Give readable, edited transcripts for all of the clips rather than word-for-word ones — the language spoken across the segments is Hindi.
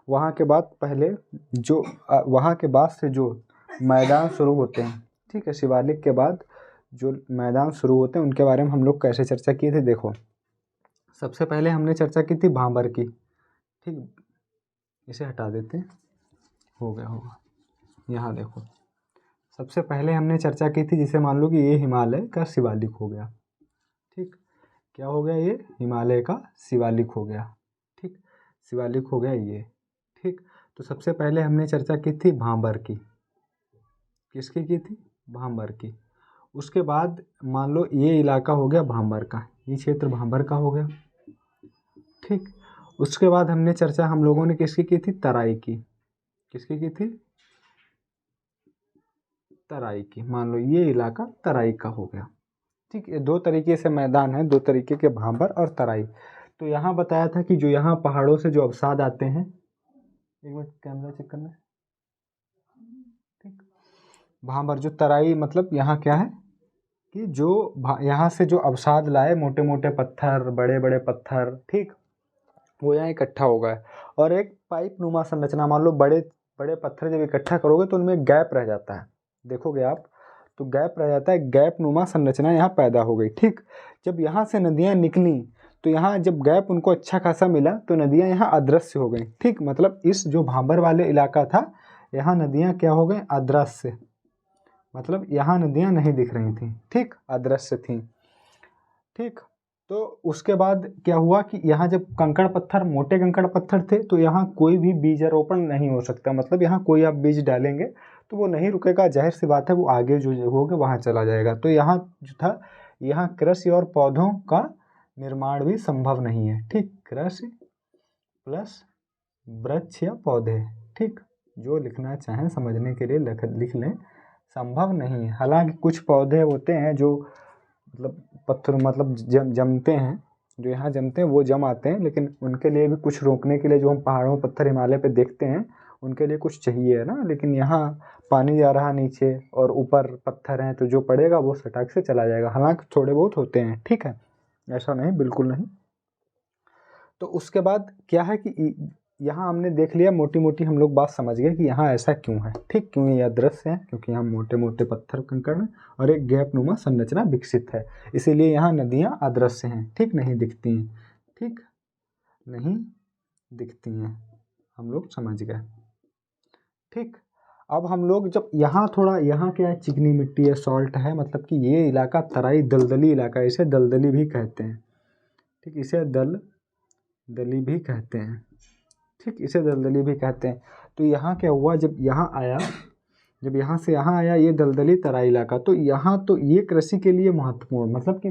वहाँ के बाद पहले जो वहाँ के बाद से जो मैदान शुरू होते हैं, ठीक है, शिवालिक के बाद जो मैदान शुरू होते हैं उनके बारे में हम लोग कैसे चर्चा किए थे। देखो, सबसे पहले हमने चर्चा की थी भांबर की, ठीक, इसे हटा देते हैं, हो गया होगा। यहाँ देखो, सबसे पहले हमने चर्चा की थी, जिसे मान लो कि ये हिमालय का शिवालिक हो गया, ठीक, क्या हो गया, ये हिमालय का शिवालिक हो गया, ठीक, शिवालिक हो गया ये, ठीक। तो सबसे पहले हमने चर्चा की थी भांबर की, किसकी की थी, भांबर की। उसके बाद मान लो ये इलाका हो गया भांबर का, ये क्षेत्र भांबर का हो गया, ठीक। उसके बाद हमने चर्चा हम लोगों ने किसकी की थी, तराई की, किसकी की थी, तराई की। मान लो ये इलाका तराई का हो गया, ठीक। ये दो तरीके से मैदान है, दो तरीके के, भांबर और तराई। तो यहाँ बताया था कि जो यहाँ पहाड़ों से जो अवसाद आते हैं, एक मिनट कैमरा चेक करना, ठीक, भांबर जो तराई मतलब यहाँ क्या है कि जो यहाँ से जो अवसाद लाए, मोटे मोटे पत्थर, बड़े बड़े पत्थर, ठीक, वो यहाँ इकट्ठा हो गए और एक पाइप नुमा संरचना, मान लो बड़े बड़े पत्थर जब इकट्ठा करोगे तो उनमें गैप रह जाता है, देखोगे आप तो गैप रह जाता है, गैप नुमा संरचना यहाँ पैदा हो गई, ठीक। जब यहाँ से नदियाँ निकली तो यहाँ जब गैप उनको अच्छा खासा मिला तो नदियाँ यहाँ अदृश्य हो गई, ठीक। मतलब इस जो भांबर वाले इलाका था, यहाँ नदियाँ क्या हो गई, अदृश्य, मतलब यहाँ नदियाँ नहीं दिख रही थी, ठीक, अदृश्य थी, ठीक। तो उसके बाद क्या हुआ कि यहाँ जब कंकड़ पत्थर, मोटे कंकड़ पत्थर थे, तो यहाँ कोई भी बीजारोपण नहीं हो सकता, मतलब यहाँ कोई आप बीज डालेंगे तो वो नहीं रुकेगा, जाहिर सी बात है वो आगे जो होगा वहाँ चला जाएगा। तो यहाँ जो था, यहाँ कृषि और पौधों का निर्माण भी संभव नहीं है, ठीक, कृषि प्लस वृक्ष या पौधे, ठीक, जो लिखना चाहें समझने के लिए लिख लें, संभव नहीं है। हालांकि कुछ पौधे होते हैं जो मतलब पत्थर मतलब जमते हैं, जो यहाँ जमते हैं वो जम आते हैं, लेकिन उनके लिए भी कुछ रोकने के लिए जो हम पहाड़ों पत्थर हिमालय पे देखते हैं उनके लिए कुछ चाहिए है ना, लेकिन यहाँ पानी जा रहा नीचे और ऊपर पत्थर हैं तो जो पड़ेगा वो सटाक से चला जाएगा। हालांकि थोड़े बहुत होते हैं, ठीक है, ऐसा नहीं, बिल्कुल नहीं। तो उसके बाद क्या है कि यहाँ हमने देख लिया, मोटी मोटी हम लोग बात समझ गए कि यहाँ ऐसा क्यों है, ठीक, क्यों ये अदृश्य है, क्योंकि यहाँ मोटे मोटे पत्थर कंकड़ हैं और एक गैप नुमा संरचना विकसित है, इसीलिए यहाँ नदियाँ अदृश्य हैं, ठीक, नहीं दिखती हैं, ठीक, नहीं दिखती हैं, हम लोग समझ गए, ठीक। अब हम लोग जब यहाँ थोड़ा, यहाँ क्या है, चिकनी मिट्टी है, सॉल्ट है, मतलब कि ये इलाका तराई दलदली इलाका है, इसे दलदली भी कहते हैं, ठीक, इसे दली भी कहते हैं, ठीक, इसे दलदली भी कहते हैं। तो यहाँ क्या हुआ, जब यहाँ आया, जब यहाँ से यहाँ आया ये दलदली तराई इलाका, तो यहाँ तो ये कृषि के लिए महत्वपूर्ण, मतलब कि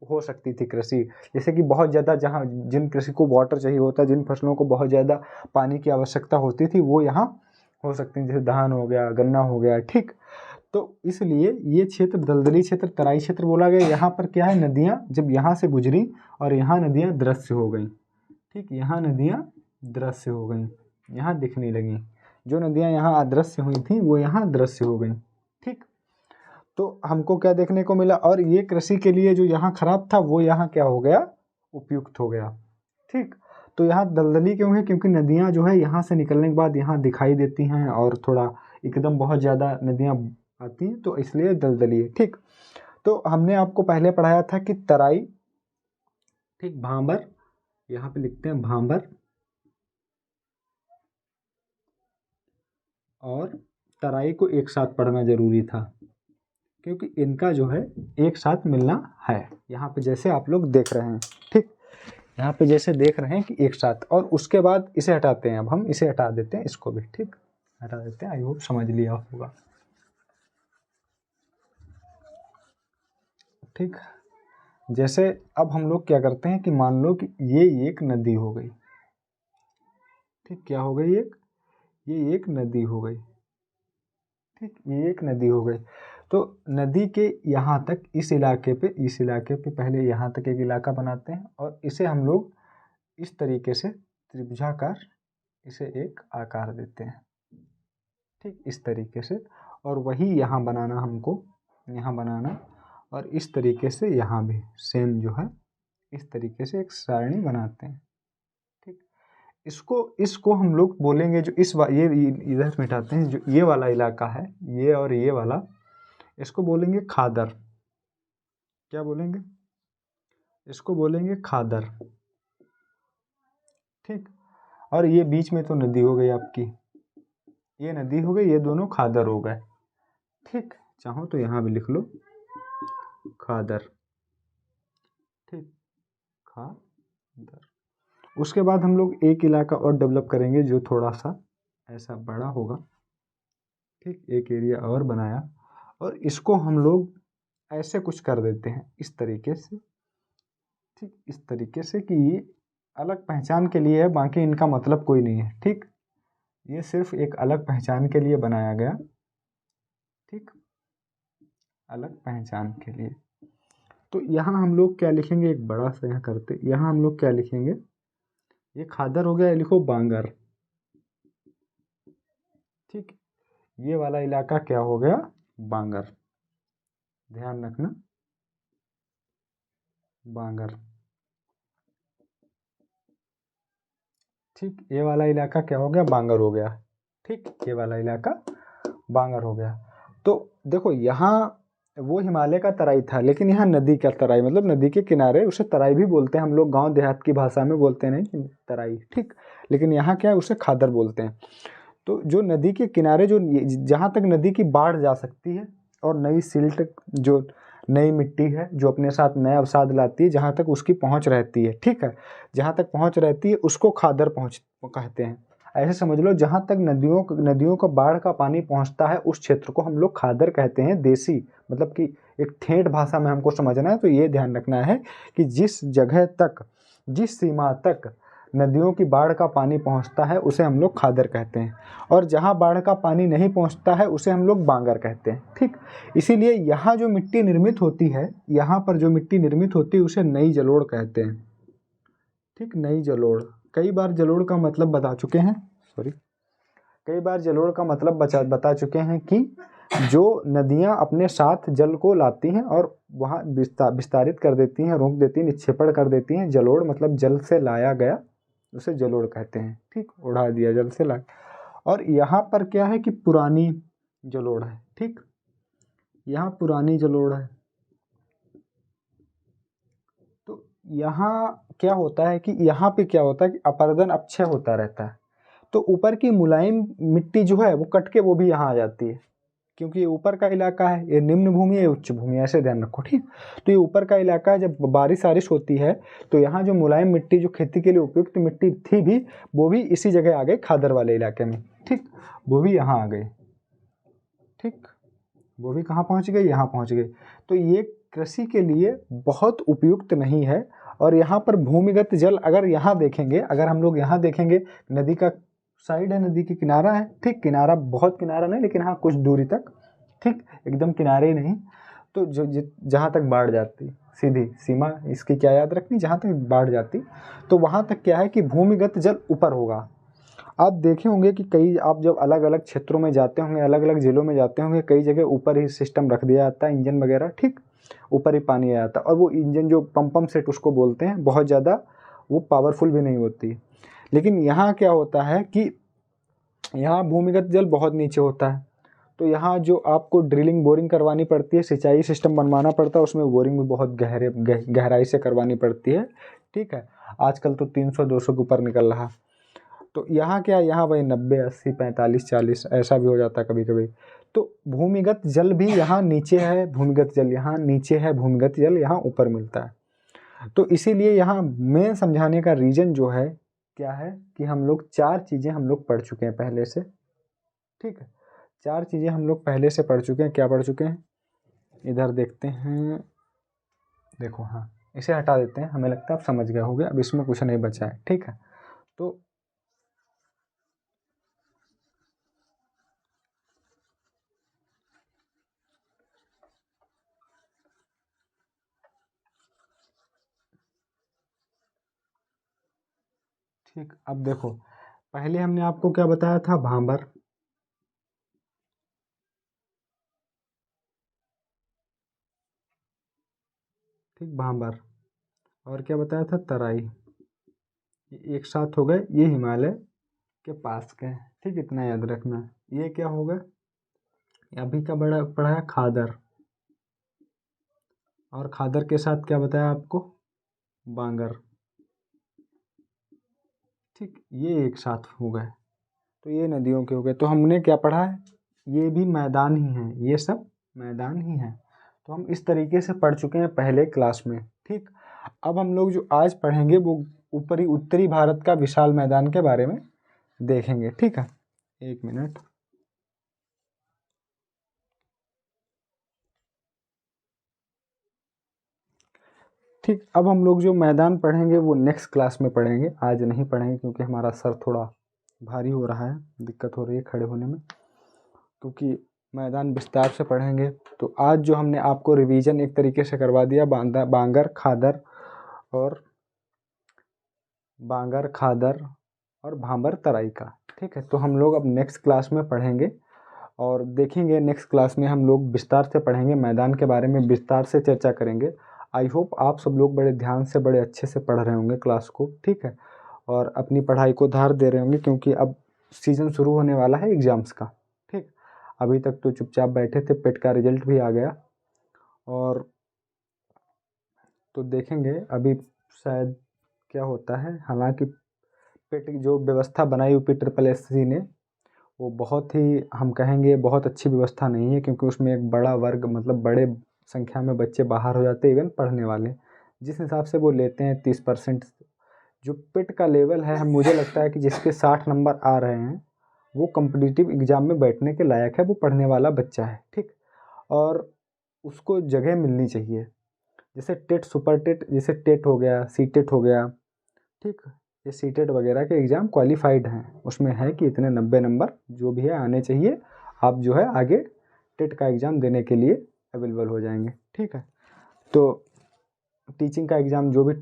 हो सकती थी कृषि, जैसे कि बहुत ज़्यादा, जहाँ जिन कृषि को वाटर चाहिए होता है, जिन फसलों को बहुत ज़्यादा पानी की आवश्यकता होती थी, वो यहाँ हो सकती थी, जैसे धान हो गया, गन्ना हो गया, ठीक। तो इसलिए ये क्षेत्र दलदली क्षेत्र, तराई क्षेत्र बोला गया। यहाँ पर क्या है, नदियाँ जब यहाँ से गुजरी और यहाँ नदियाँ दृश्य हो गई, ठीक, यहाँ नदियाँ दृश्य हो गई, यहाँ दिखने लगी, जो नदियाँ यहाँ अदृश्य हुई थी वो यहाँ दृश्य हो गई, ठीक। तो हमको क्या देखने को मिला, और ये कृषि के लिए जो यहाँ खराब था वो यहाँ क्या हो गया, उपयुक्त हो गया, ठीक। तो यहाँ दलदली क्यों है, क्योंकि नदियाँ जो है यहाँ से निकलने के बाद यहाँ दिखाई देती हैं और थोड़ा एकदम बहुत ज़्यादा नदियाँ आती हैं, तो इसलिए दलदली है, ठीक। तो हमने आपको पहले पढ़ाया था कि तराई, ठीक, भांबर, यहाँ पे लिखते हैं भांबर और तराई को एक साथ पढ़ना जरूरी था, क्योंकि इनका जो है एक साथ मिलना है, यहाँ पे जैसे आप लोग देख रहे हैं, ठीक, यहाँ पे जैसे देख रहे हैं कि एक साथ। और उसके बाद इसे हटाते हैं, अब हम इसे हटा देते हैं, इसको भी, ठीक, हटा देते हैं, आई होप समझ लिया होगा, ठीक। जैसे अब हम लोग क्या करते हैं कि मान लो कि ये एक नदी हो गई, ठीक, क्या हो गई, ये एक नदी हो गई, ठीक, ये एक नदी हो गई। तो नदी के यहाँ तक, इस इलाके पे पहले यहाँ तक एक इलाका बनाते हैं और इसे हम लोग इस तरीके से त्रिभुजाकार इसे एक आकार देते हैं, ठीक, इस तरीके से। और वही यहाँ बनाना हमको, यहाँ बनाना, और इस तरीके से यहाँ भी सेम जो है इस तरीके से एक सारणी बनाते हैं, ठीक। इसको हम लोग बोलेंगे जो ये इधर मिटाते हैं, जो ये वाला इलाका है, ये और ये वाला, इसको बोलेंगे खादर। क्या बोलेंगे? इसको बोलेंगे खादर। ठीक। और ये बीच में तो नदी हो गई आपकी, ये नदी हो गई, ये दोनों खादर हो गए। ठीक, चाहो तो यहाँ भी लिख लो खादर। ठीक, खादर। उसके बाद हम लोग एक इलाका और डेवलप करेंगे जो थोड़ा सा ऐसा बड़ा होगा। ठीक, एक एरिया और बनाया और इसको हम लोग ऐसे कुछ कर देते हैं इस तरीके से। ठीक, इस तरीके से कि ये अलग पहचान के लिए है, बाकी इनका मतलब कोई नहीं है। ठीक, ये सिर्फ एक अलग पहचान के लिए बनाया गया। ठीक, अलग पहचान के लिए। तो यहाँ हम लोग क्या लिखेंगे, एक बड़ा सा यहाँ करते, यहाँ हम लोग क्या लिखेंगे, ये खादर हो गया, लिखो बांगर। ठीक, ये वाला इलाका क्या हो गया, बांगर। ध्यान रखना, बांगर। ठीक, ये वाला इलाका क्या हो गया, बांगर हो गया। ठीक, ये वाला इलाका बांगर हो गया। तो देखो यहाँ वो हिमालय का तराई था, लेकिन यहाँ नदी का तराई, मतलब नदी के किनारे, उसे तराई भी बोलते हैं हम लोग, गांव देहात की भाषा में बोलते नहीं तराई। ठीक, लेकिन यहाँ क्या है, उसे खादर बोलते हैं। तो जो नदी के किनारे, जो जहाँ तक नदी की बाढ़ जा सकती है और नई सिल्ट, जो नई मिट्टी है जो अपने साथ नए अवसाद लाती है, जहाँ तक उसकी पहुँच रहती है, ठीक है, जहाँ तक पहुँच रहती है उसको खादर पहुँच कहते हैं। ऐसे समझ लो, जहाँ तक नदियों का बाढ़ का पानी पहुँचता है उस क्षेत्र को हम लोग खादर कहते हैं। देसी मतलब कि एक ठेठ भाषा में हमको समझना है, तो ये ध्यान रखना है कि जिस जगह तक, जिस सीमा तक नदियों की बाढ़ का पानी पहुंचता है उसे हम लोग खादर कहते हैं, और जहां बाढ़ का पानी नहीं पहुंचता है उसे हम लोग बांगर कहते हैं। ठीक, इसीलिए यहाँ जो मिट्टी निर्मित होती है, यहाँ पर जो मिट्टी निर्मित होती है उसे नई जलोढ़ कहते हैं। ठीक, नई जलोढ़। कई बार जलोढ़ का मतलब बता चुके हैं, सॉरी, कई बार जलोढ़ का मतलब बता चुके हैं कि जो नदियाँ अपने साथ जल को लाती हैं और वहाँ विस्तारित कर देती हैं, रोक देती हैं, निक्षेपण कर देती हैं। जलोढ़ मतलब जल से लाया गया, उसे जलोढ़ कहते हैं। ठीक, उड़ा दिया, जल से ला। और यहाँ पर क्या है कि पुरानी जलोढ़ है। ठीक, यहाँ पुरानी जलोढ़ है। तो यहाँ क्या होता है कि यहाँ पे क्या होता है कि अपरदन अपक्षय होता रहता है। तो ऊपर की मुलायम मिट्टी जो है वो कट के वो भी यहाँ आ जाती है, क्योंकि ये ऊपर का इलाका है, ये निम्न भूमि है, ये उच्च भूमि है, ऐसे ध्यान रखो। ठीक, तो ये ऊपर का इलाका है, जब बारिश होती है तो यहाँ जो मुलायम मिट्टी, जो खेती के लिए उपयुक्त मिट्टी थी भी, वो भी इसी जगह आ गई, खादर वाले इलाके में। ठीक, वो भी यहाँ आ गई। ठीक, वो भी कहाँ पहुँच गई, यहाँ पहुँच गई। तो ये कृषि के लिए बहुत उपयुक्त नहीं है। और यहाँ पर भूमिगत जल अगर यहाँ देखेंगे, अगर हम लोग यहाँ देखेंगे, नदी का साइड है, नदी के किनारा है। ठीक, किनारा बहुत किनारा नहीं, लेकिन हाँ कुछ दूरी तक। ठीक, एकदम किनारे ही नहीं। तो जो जहाँ तक बाढ़ जाती, सीधी सीमा इसकी क्या याद रखनी, जहाँ तक बाढ़ जाती, तो वहाँ तक क्या है कि भूमिगत जल ऊपर होगा। आप देखे होंगे कि कई, आप जब अलग अलग क्षेत्रों में जाते होंगे, अलग अलग जिलों में जाते होंगे, कई जगह ऊपर ही सिस्टम रख दिया जाता है, इंजन वगैरह। ठीक, ऊपर ही पानी आ जाता है, और वो इंजन जो पंप सेट उसको बोलते हैं, बहुत ज़्यादा वो पावरफुल भी नहीं होती। लेकिन यहाँ क्या होता है कि यहाँ भूमिगत जल बहुत नीचे होता है, तो यहाँ जो आपको ड्रिलिंग बोरिंग करवानी पड़ती है, सिंचाई सिस्टम बनवाना पड़ता है, उसमें बोरिंग भी बहुत गहराई से करवानी पड़ती है। ठीक है, आजकल तो 300-200 के ऊपर निकल रहा। तो यहाँ क्या, यहाँ वही 90, 80, 45, 40 ऐसा भी हो जाता है कभी कभी। तो भूमिगत जल भी यहाँ नीचे है, भूमिगत जल यहाँ नीचे है, भूमिगत जल यहाँ ऊपर मिलता है। तो इसीलिए यहाँ मेन समझाने का रीजन जो है क्या है कि हम लोग 4 चीज़ें हम लोग पढ़ चुके हैं पहले से। ठीक है, 4 चीज़ें हम लोग पहले से पढ़ चुके हैं। क्या पढ़ चुके हैं, इधर देखते हैं, देखो, हाँ इसे हटा देते हैं, हमें लगता है आप समझ गए होंगे, अब इसमें कुछ नहीं बचा है। ठीक है, तो ठीक, अब देखो, पहले हमने आपको क्या बताया था, भांबर। ठीक, भांबर। और क्या बताया था, तराई। ये एक साथ हो गए, ये हिमालय के पास के हैं, ठीक, इतना याद रखना है। ये क्या होगा, अभी का बड़ा पढ़ा है खादर, और खादर के साथ क्या बताया आपको, बांगर, ठीक, ये एक साथ हो गए। तो ये नदियों के हो गए। तो हमने क्या पढ़ा है, ये भी मैदान ही हैं, ये सब मैदान ही हैं। तो हम इस तरीके से पढ़ चुके हैं पहले क्लास में, ठीक। अब हम लोग जो आज पढ़ेंगे वो ऊपरी उत्तरी भारत का विशाल मैदान के बारे में देखेंगे, ठीक है। एक मिनट, ठीक। अब हम लोग जो मैदान पढ़ेंगे वो नेक्स्ट क्लास में पढ़ेंगे, आज नहीं पढ़ेंगे क्योंकि हमारा सर थोड़ा भारी हो रहा है, दिक्कत हो रही है खड़े होने में, क्योंकि मैदान विस्तार से पढ़ेंगे। तो आज जो हमने आपको रिवीजन एक तरीके से करवा दिया बांगर खादर और भांबर तराई का, ठीक है। तो हम लोग अब नेक्स्ट क्लास में पढ़ेंगे और देखेंगे, नेक्स्ट क्लास में हम लोग विस्तार से पढ़ेंगे, मैदान के बारे में विस्तार से चर्चा करेंगे। आई होप आप सब लोग बड़े ध्यान से बड़े अच्छे से पढ़ रहे होंगे क्लास को, ठीक है, और अपनी पढ़ाई को धार दे रहे होंगे, क्योंकि अब सीज़न शुरू होने वाला है एग्ज़ाम्स का, ठीक। अभी तक तो चुपचाप बैठे थे, पेट का रिजल्ट भी आ गया, और तो देखेंगे अभी शायद क्या होता है। हालांकि पेट की जो व्यवस्था बनाई यूपी ट्रिपल एस सी ने, वो बहुत ही, हम कहेंगे बहुत अच्छी व्यवस्था नहीं है, क्योंकि उसमें एक बड़ा वर्ग, मतलब बड़े संख्या में बच्चे बाहर हो जाते हैं, इवन पढ़ने वाले। जिस हिसाब से वो लेते हैं 30%, जो पेट का लेवल है, हम मुझे लगता है कि जिसके 60 नंबर आ रहे हैं वो कॉम्पिटिटिव एग्ज़ाम में बैठने के लायक है, वो पढ़ने वाला बच्चा है, ठीक। और उसको जगह मिलनी चाहिए, जैसे टेट, सुपर टेट, जैसे टेट हो गया, सी टेट हो गया, ठीक। ये सी टेट वगैरह के एग्ज़ाम क्वालिफाइड हैं, उसमें है कि इतने 90 नंबर जो भी है आने चाहिए, आप जो है आगे टेट का एग्ज़ाम देने के लिए अवेलेबल हो जाएंगे, ठीक है। तो टीचिंग का एग्ज़ाम जो भी,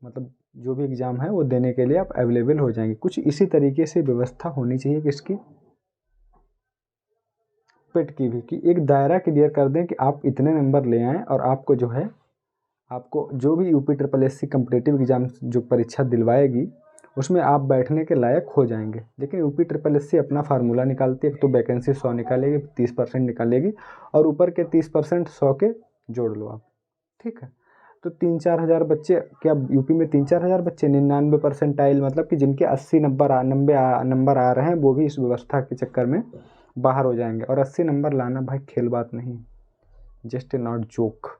मतलब जो भी एग्ज़ाम है वो देने के लिए आप अवेलेबल हो जाएंगे। कुछ इसी तरीके से व्यवस्था होनी चाहिए किसकी, पेट की भी, कि एक दायरा क्लियर कर दें कि आप इतने नंबर ले आएँ और आपको जो है, आपको जो भी UP triple S C competitive exam जो परीक्षा दिलवाएगी उसमें आप बैठने के लायक हो जाएंगे। लेकिन यूपी ट्रिपल एस सी अपना फार्मूला निकालती है, तो वैकेंसी 100 निकालेगी, 30% निकालेगी, और ऊपर के 30% 100 के जोड़ लो आप, ठीक है। तो 3-4 हज़ार बच्चे, क्या यूपी में 3-4 हज़ार बच्चे 99 परसेंटाइल, मतलब कि जिनके 80 नंबर आ रहे हैं, वो भी इस व्यवस्था के चक्कर में बाहर हो जाएंगे। और 80 नंबर लाना भाई खेल बात नहीं, जस्ट ए नॉट जोक,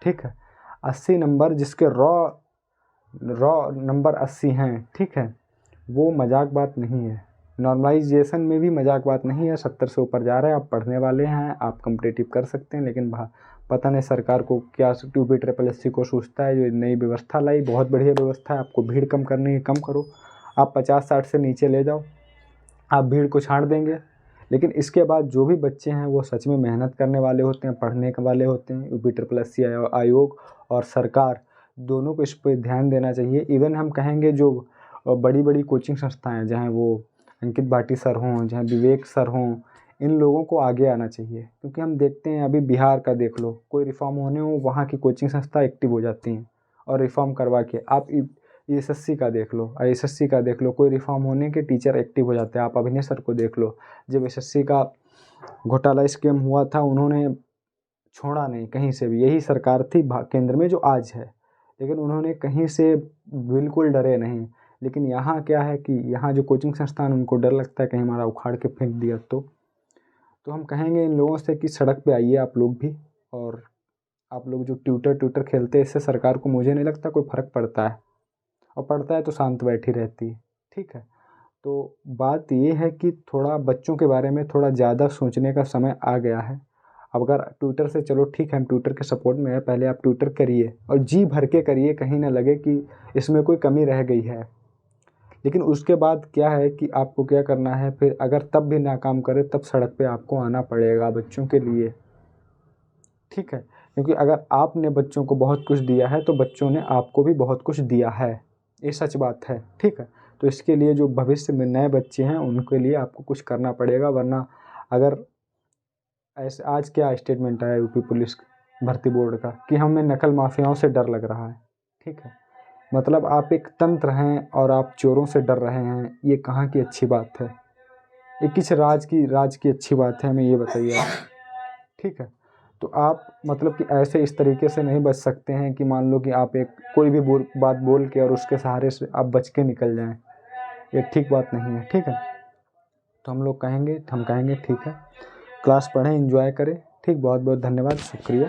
ठीक है। 80 नंबर, जिसके रॉ नंबर 80 हैं, ठीक है, वो मजाक बात नहीं है। नॉर्मलाइजेशन में भी मजाक बात नहीं है। 70 से ऊपर जा रहे हैं, आप पढ़ने वाले हैं, आप कम्पिटिटिव कर सकते हैं, लेकिन पता नहीं सरकार को क्या, यूपी ट्रिपल एस सी को सोचता है, जो नई व्यवस्था लाई बहुत बढ़िया व्यवस्था है, आपको भीड़ कम करनी है, कम करो, आप 50-60 से नीचे ले जाओ, आप भीड़ को छांट देंगे। लेकिन इसके बाद जो भी बच्चे हैं वो सच में मेहनत करने वाले होते हैं, पढ़ने के वाले होते हैं, यूपी ट्रिपल एस सी आयोग और सरकार दोनों को इस पर ध्यान देना चाहिए। इवन हम कहेंगे जो बड़ी बड़ी कोचिंग संस्थाएं हैं, जहाँ वो अंकित भाटी सर हों, जहाँ विवेक सर हों, इन लोगों को आगे आना चाहिए। क्योंकि हम देखते हैं अभी बिहार का देख लो, कोई रिफॉर्म होने हो, वहाँ की कोचिंग संस्था एक्टिव हो जाती हैं और रिफॉर्म करवा के। आप एसएससी का देख लो, एसएससी का देख लो, कोई रिफॉर्म होने के टीचर एक्टिव हो जाते हैं। आप अभिनय सर को देख लो, जब एसएससी का घोटाला स्कैम हुआ था, उन्होंने छोड़ा नहीं कहीं से भी, यही सरकार थी केंद्र में जो आज है, लेकिन उन्होंने कहीं से बिल्कुल डरे नहीं। लेकिन यहाँ क्या है कि यहाँ जो कोचिंग संस्थान, उनको डर लगता है कहीं हमारा उखाड़ के फेंक दिया तो हम कहेंगे इन लोगों से कि सड़क पे आइए आप लोग भी, और आप लोग जो ट्यूटर खेलते हैं, इससे सरकार को मुझे नहीं लगता कोई फ़र्क पड़ता है, और पड़ता है तो शांत बैठी रहती है, ठीक है। तो बात ये है कि थोड़ा बच्चों के बारे में थोड़ा ज़्यादा सोचने का समय आ गया है। अब अगर ट्विटर से, चलो ठीक है हम ट्विटर के सपोर्ट में है, पहले आप ट्विटर करिए और जी भर के करिए, कहीं ना लगे कि इसमें कोई कमी रह गई है। लेकिन उसके बाद क्या है कि आपको क्या करना है फिर, अगर तब भी नाकाम करे, तब सड़क पे आपको आना पड़ेगा बच्चों के लिए, ठीक है। क्योंकि अगर आपने बच्चों को बहुत कुछ दिया है तो बच्चों ने आपको भी बहुत कुछ दिया है, ये सच बात है, ठीक है। तो इसके लिए जो भविष्य में नए बच्चे हैं उनके लिए आपको कुछ करना पड़ेगा, वरना अगर ऐसे, आज क्या स्टेटमेंट आया यूपी पुलिस भर्ती बोर्ड का कि हमें नकल माफियाओं से डर लग रहा है, ठीक है। मतलब आप एक तंत्र हैं और आप चोरों से डर रहे हैं, ये कहाँ की अच्छी बात है? ये किस राज की अच्छी बात है, हमें ये बताइए आप। ठीक है, तो आप मतलब कि ऐसे इस तरीके से नहीं बच सकते हैं कि मान लो कि आप एक कोई भी बात बोल के और उसके सहारे से आप बच के निकल जाएं, ये ठीक बात नहीं है। ठीक है, तो हम कहेंगे ठीक है, क्लास पढ़ें, एंजॉय करें। ठीक, बहुत बहुत धन्यवाद, शुक्रिया।